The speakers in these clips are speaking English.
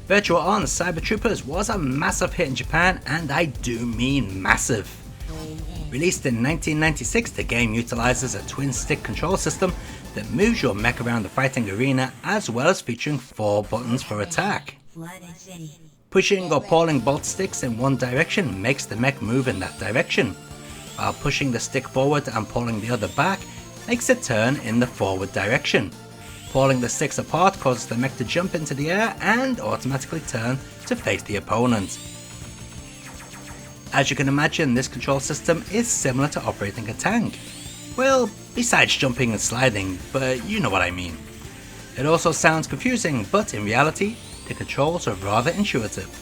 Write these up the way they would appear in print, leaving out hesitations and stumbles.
Virtual On Cyber Troopers was a massive hit in Japan, and I do mean massive. Released in 1996, the game utilizes a twin-stick control system that moves your mech around the fighting arena, as well as featuring 4 buttons for attack. Pushing or pulling both sticks in one direction makes the mech move in that direction, while pushing the stick forward and pulling the other back makes it turn in the forward direction. Pulling the sticks apart causes the mech to jump into the air and automatically turn to face the opponent. As you can imagine, this control system is similar to operating a tank. Well, besides jumping and sliding, but you know what I mean. It also sounds confusing, but in reality, the controls are rather intuitive.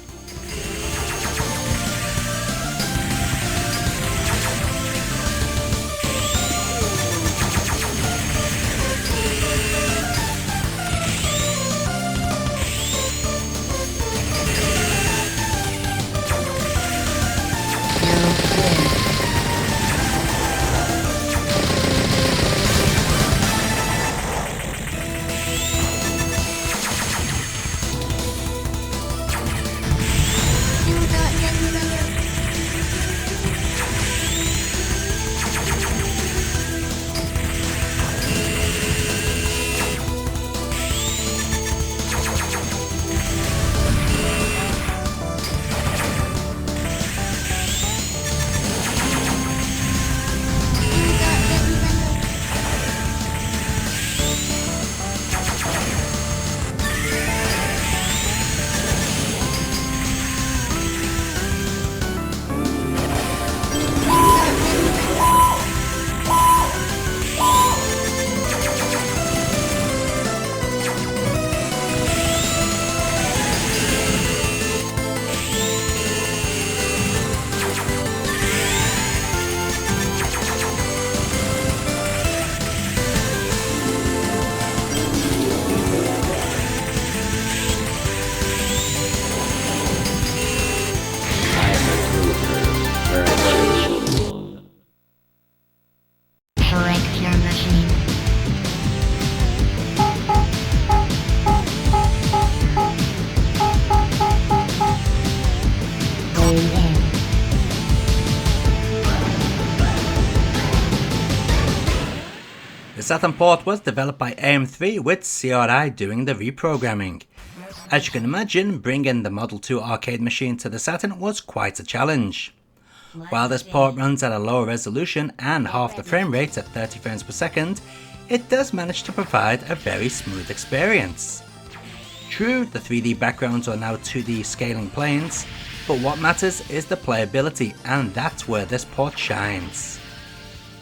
The Saturn port was developed by AM3 with CRI doing the reprogramming. As you can imagine, bringing the Model 2 arcade machine to the Saturn was quite a challenge. While this port runs at a lower resolution and half the frame rate at 30 frames per second, it does manage to provide a very smooth experience. True, the 3D backgrounds are now 2D scaling planes, but what matters is the playability, and that's where this port shines.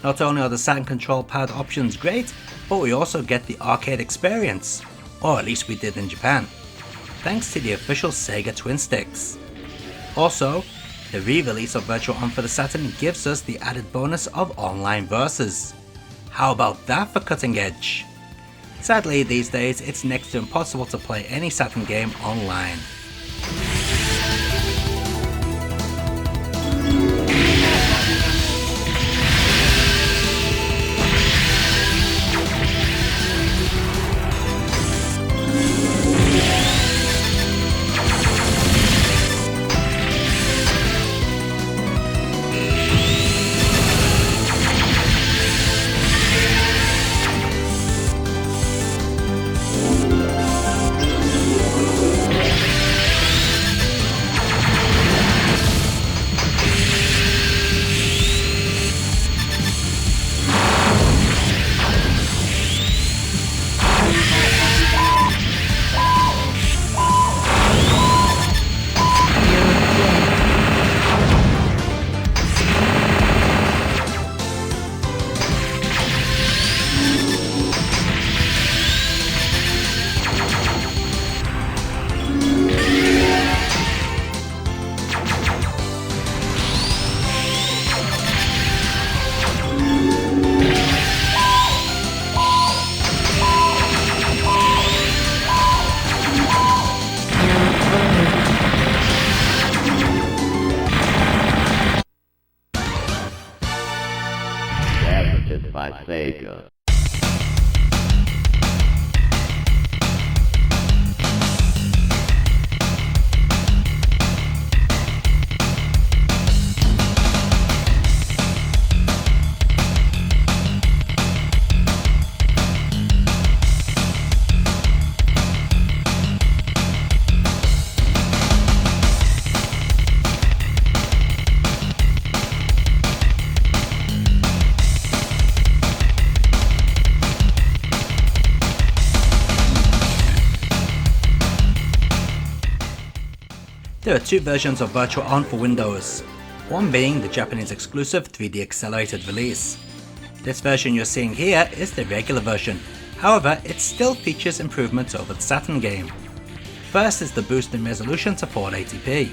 Not only are the Saturn control pad options great, but we also get the arcade experience, or at least we did in Japan, thanks to the official Sega twin sticks. Also, the re-release of Virtual On for the Saturn gives us the added bonus of online versus. How about that for cutting edge? Sadly, these days it's next to impossible to play any Saturn game online. By Sega. There are two versions of Virtual On for Windows, one being the Japanese exclusive 3D accelerated release. This version you're seeing here is the regular version, however it still features improvements over the Saturn game. First is the boost in resolution to 480p.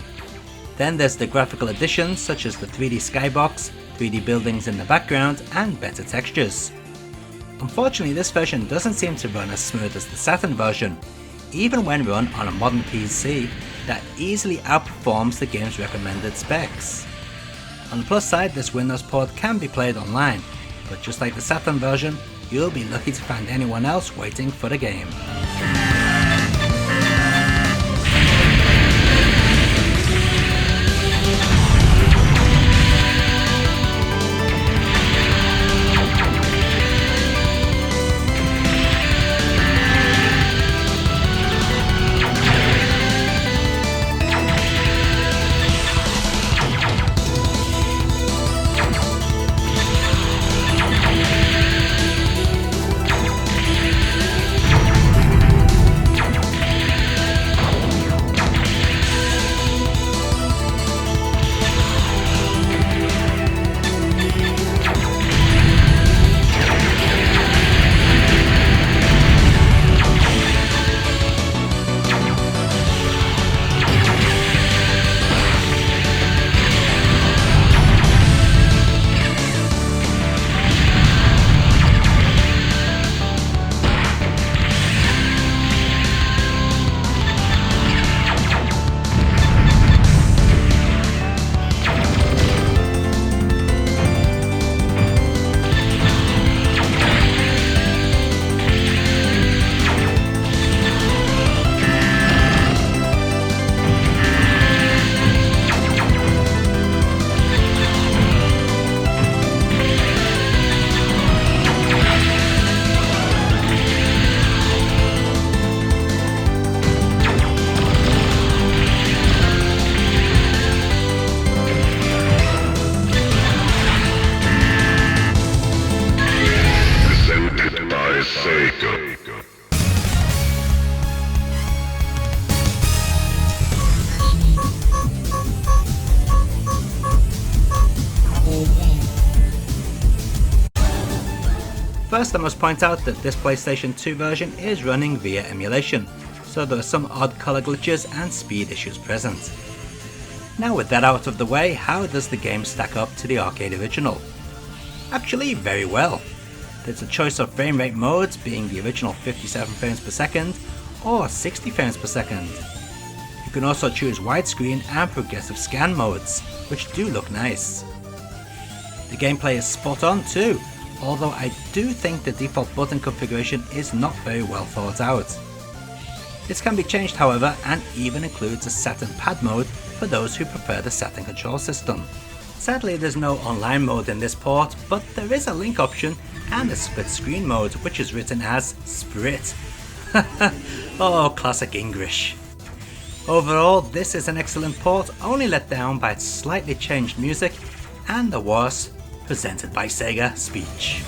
Then there's the graphical additions such as the 3D skybox, 3D buildings in the background and better textures. Unfortunately, this version doesn't seem to run as smooth as the Saturn version, even when run on a modern PC that easily outperforms the game's recommended specs. On the plus side, this Windows port can be played online, but just like the Saturn version, you'll be lucky to find anyone else waiting for the game. First, I must point out that this PlayStation 2 version is running via emulation, so there are some odd colour glitches and speed issues present. Now with that out of the way, how does the game stack up to the arcade original? Actually, very well. There's a choice of frame rate modes, being the original 57 frames per second or 60 frames per second. You can also choose widescreen and progressive scan modes, which do look nice. The gameplay is spot on too, although I do think the default button configuration is not very well thought out. This can be changed however, and even includes a Saturn pad mode for those who prefer the Saturn control system. Sadly, there's no online mode in this port, but there is a link option and a split screen mode, which is written as Sprit. Oh, classic English. Overall, this is an excellent port, only let down by its slightly changed music and the worse presented by Sega speech.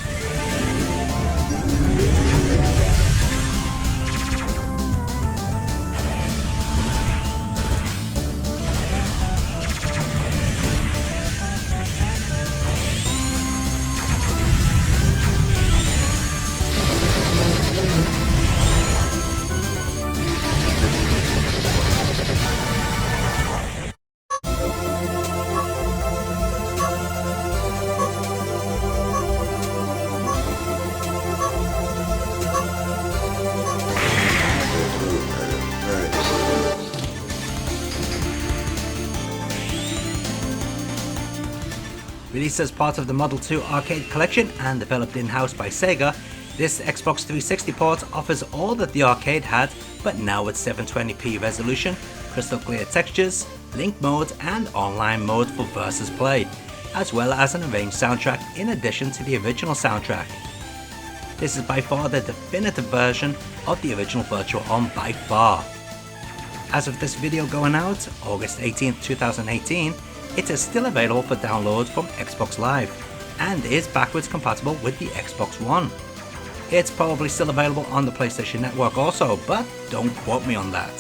Released as part of the Model 2 arcade collection and developed in-house by Sega, this Xbox 360 port offers all that the arcade had, but now with 720p resolution, crystal clear textures, link mode and online mode for versus play, as well as an arranged soundtrack in addition to the original soundtrack. This is by far the definitive version of the original Virtual On by far. As of this video going out, August 18th, 2018, it is still available for download from Xbox Live, and is backwards compatible with the Xbox One. It's probably still available on the PlayStation Network also, but don't quote me on that.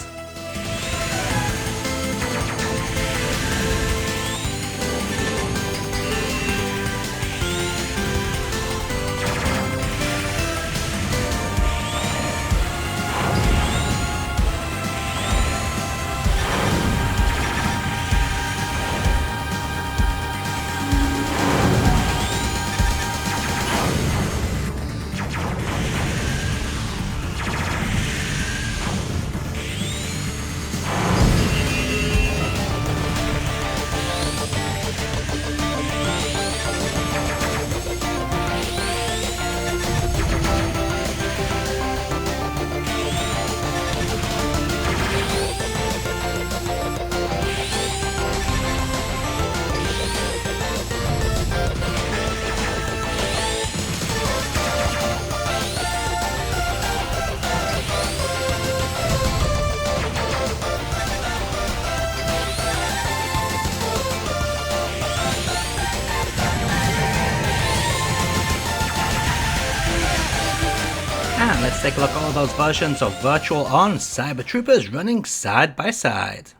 let's take a look at all those versions of Virtual On Cyber Troopers running side by side.